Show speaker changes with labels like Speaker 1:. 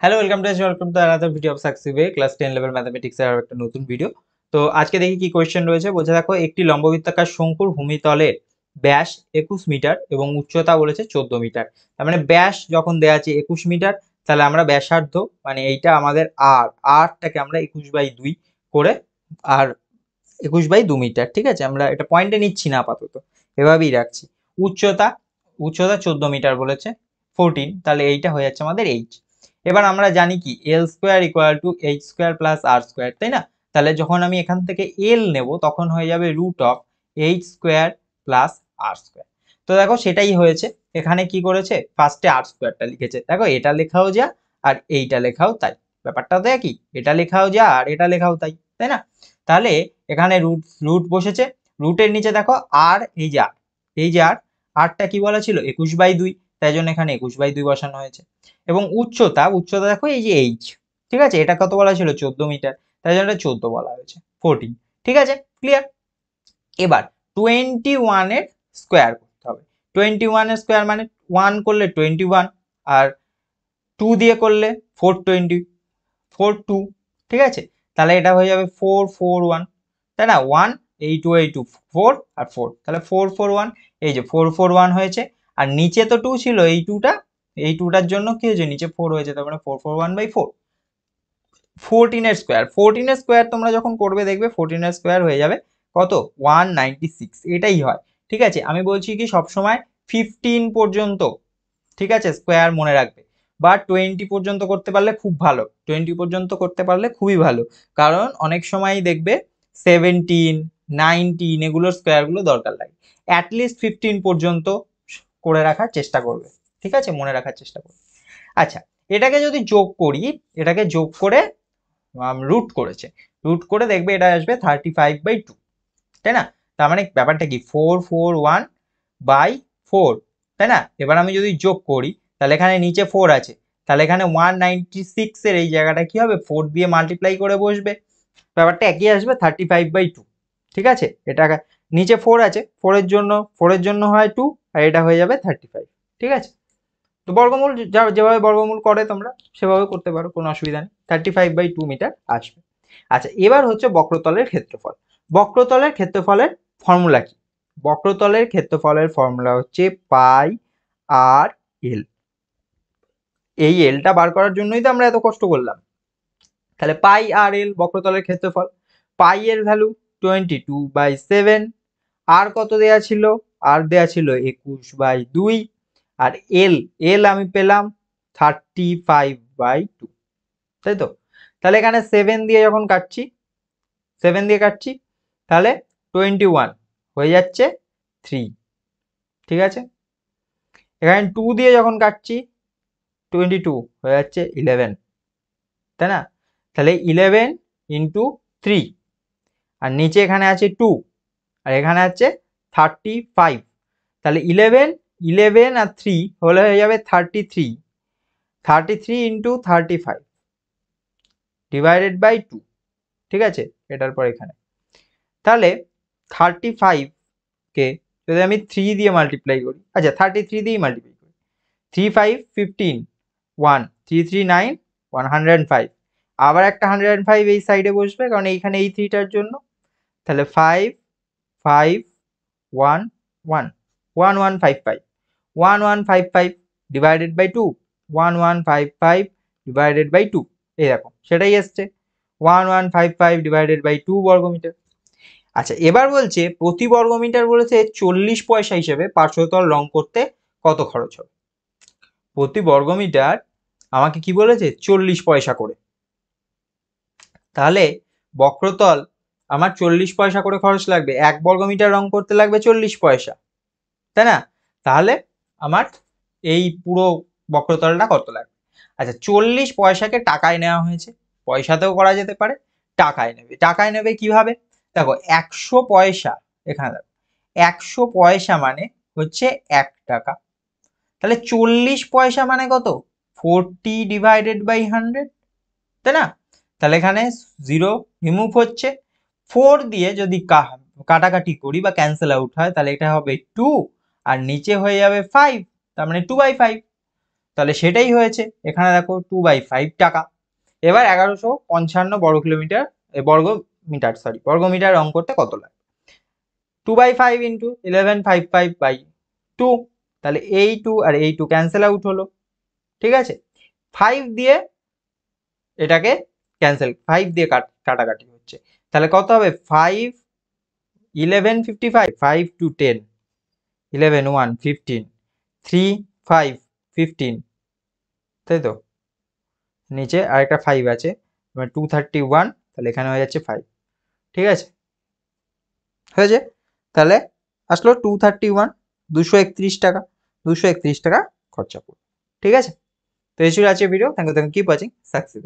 Speaker 1: Hello, welcome to another video of successive class 10 level mathematics এর একটা নতুন video. তো আজকে দেখি কি কোয়েশ্চেন রয়েছে। বোঝা দেখো, একটি লম্ববৃত্তাকার শঙ্কুর ভূমিতলের ব্যাস 21 মিটার এবং উচ্চতা বলেছে 14 মিটার। তার মানে ব্যাস যখন দেওয়া আছে 21 মিটার, তাহলে আমরা ব্যাসার্ধ মানে এইটা আমাদের আরটাকে আমরা 21/2 করে, আর 21/2 মিটার, ঠিক আছে। আমরা এটা পয়েন্টে নিচ্ছি না আপাতত, এভাবেই রাখছি। উচ্চতা উচ্চতা 14 মিটার বলেছে, 14, তাহলে এইটা হয়ে যাচ্ছে আমাদের এইচ। এবার আমরা জানি কি L square equal to H square plus R square, তাই না? তাহলে যখন আমি এখান থেকে এল নেব তখন হয়ে যাবে root of H square plus R square. তো দেখো সেটাই হয়েছে। এখানে কি করেছে, ফার্স্টে আর স্কোয়ারটা লিখেছে। দেখো এটা লেখাও যা আর এইটা লেখাও তাই, ব্যাপারটা তো একই। এটা লেখাও যা আর এটা লেখাও তাই, তাই না? তাহলে এখানে রুট রুট বসেছে, রুটের নিচে দেখো আর, এই যে আর, এই যে আরটা কি বলা ছিল 21/2, তাই জন্য এখানে 21/2 বসানো হয়েছে। এবং উচ্চতা উচ্চতা দেখো এই যে এইচ, ঠিক আছে, এটা কত বলা ছিল 14 মিটার, তাই জন্য 14 বলা হয়েছে, 14। ঠিক আছে, ক্লিয়ার। এবার 21 এর স্কোয়ার করতে হবে। 21 এর স্কোয়ার মানে 1 করলে 21, আর 2 দিয়ে করলে 420, 42, ঠিক আছে। তাহলে এটা হয়ে যাবে 441, তাই না? 1, এই 2 এই 2, 4 আর 4, তাহলে 441। এই যে 441 হয়েছে, আর নিচে তো 2 ছিল, এই 2টার জন্য কি হয়েছে, নিচে 4 হয়েছে, তার মানে 441/4। 14 এর স্কোয়ার, 14 এর স্কোয়ার তোমরা যখন করবে দেখবে 14 এর স্কোয়ার হয়ে যাবে কত, 196, এটাই হয়। ঠিক আছে, আমি বলছি কি সবসময় 15 পর্যন্ত, ঠিক আছে, স্কোয়ার মনে রাখবে। বা 20 পর্যন্ত করতে পারলে খুব ভালো, 20 পর্যন্ত করতে পারলে খুবই ভালো। কারণ অনেক সময় দেখবে 17, 19 এগুলোর স্কোয়ারগুলো দরকার লাগে। অ্যাটলিস্ট 15 পর্যন্ত করে রাখার চেষ্টা করবে, ঠিক আছে, মনে রাখার চেষ্টা করবে। আচ্ছা, এটাকে যদি যোগ করি, এটাকে যোগ করে রুট করেছে, রুট করে দেখবে এটা আসবে 35/2, তাই না? তার মানে ব্যাপারটা কি 441/4, তাই না? এবার আমি যদি যোগ করি তাহলে এখানে নিচে 4 আছে, তাহলে এখানে 196 এর এই জায়গাটা কি হবে, 4 দিয়ে মাল্টিপ্লাই করে বসবে, ব্যাপারটা একই আসবে 35/2। ঠিক আছে, এটা নিচে 4 আছে, 4 এর জন্য হয় 2, আর এটা হয়ে যাবে 35। ঠিক আছে, তো বর্গমূল যেভাবে বর্গমূল করে তোমরা সেভাবে করতে পারো, কোনো অসুবিধা নেই, 35/2 মিটার আসবে। আচ্ছা, এবার হচ্ছে বক্রতলের ক্ষেত্রফল। বক্রতলের ক্ষেত্রফলের ফর্মুলা কি? বক্রতলের ক্ষেত্রফলের ফর্মুলা হচ্ছে পাই আর এল। এই এলটা বার করার জন্যই তো আমরা এত কষ্ট করলাম। তাহলে পাই আর এল বক্রতলের ক্ষেত্রফল। পাই এর ভ্যালু 22/7, আর কত দেয়া ছিল, আর দেয়া ছিল 21/2, আর এল এল আমি পেলাম 35/2, তাই তো? তাহলে এখানে 7 দিয়ে যখন কাটছি, 7 দিয়ে কাটছি, তাহলে 21 হয়ে যাচ্ছে 3, ঠিক আছে। এখানে 2 দিয়ে যখন কাটছি 22 হয়ে যাচ্ছে 11, তাই না? তাহলে 11 ইন্টু 3, আর নিচে এখানে আছে 2, আর এখানে আছে 35, তাহলে 11 আর 3 হলে হয়ে যাবে 33, 33 ইন্টু 35 ডিভাইডেড বাই 2, ঠিক আছে, এটার পর এখানে। তাহলে 35কে যদি আমি 3 দিয়ে মাল্টিপ্লাই করি, আচ্ছা 33 দিয়েই মাল্টিপ্লাই করি, 3 5 15, 1 3 3 9 105, আবার একটা 105 এই সাইডে বসবে কারণ এইখানে এই 3টার জন্য। তাহলে 5 5 1 1 1155, 1155 ডিভাইডেড বাই 2, 1155 ডিভাইডেড বাই 2, এই দেখো সেটাই এসছে 1155 ডিভাইডেড বাই 2 বর্গমিটার। আচ্ছা, এবার বলছে প্রতি বর্গমিটার বলেছে 40 পয়সা হিসেবে পার্শ্বতল রং করতে কত খরচ হবে। প্রতি বর্গমিটার আমাকে কি বলেছে, 40 পয়সা করে। তাহলে বক্রতল আমার 40 পয়সা করে খরচ লাগবে, 1 বর্গমিটার রং করতে লাগবে 40 পয়সা, তাই না? তাহলে আমার এই পুরো বক্রতলটা কত লাগবে? আচ্ছা, 40 পয়সাকে টাকায় নেওয়া হয়েছে, পয়সাতেও করা যেতে পারে, টাকায় নেবে কিভাবে? দেখো 100 পয়সা, এখানে দেখো 100 পয়সা মানে হচ্ছে 1 টাকা, তাহলে 40 পয়সা মানে কত, 40/100, তাই না? তাহলে এখানে 0 রিমুভ হচ্ছে, 4 দিয়ে যদি কাটাকাটি করি বা ক্যান্সেল আউট হয় তাহলে এটা হবে 2, আর নিচে হয়ে যাবে 5, তার মানে 2/5। তাহলে সেটাই হয়েছে এখানে দেখো 2/5 টাকা। এবার 1155 বর্গমিটার রং করতে কত লাগে? 2/5 ইন্টু 1155/2, তাহলে এই 2 আর এই 2 ক্যান্সেল আউট হলো। ঠিক আছে, 5 দিয়ে এটাকে ক্যান্সেল, 5 দিয়ে কাটাকাটি হচ্ছে, তাহলে কত হবে? 5 1155, 5 to 10, 11 1 15, 3 5 15, তাই তো, নিচে আরেকটা 5 আছে, 231, তাহলে এখানে হয়ে যাচ্ছে 5। ঠিক আছে, হয়েছে, তাহলে আসলো 231, 231 টাকা, 231 টাকা খরচা করবো। ঠিক আছে, তো এই ছিল আজকের video. Thank you, keep watching success.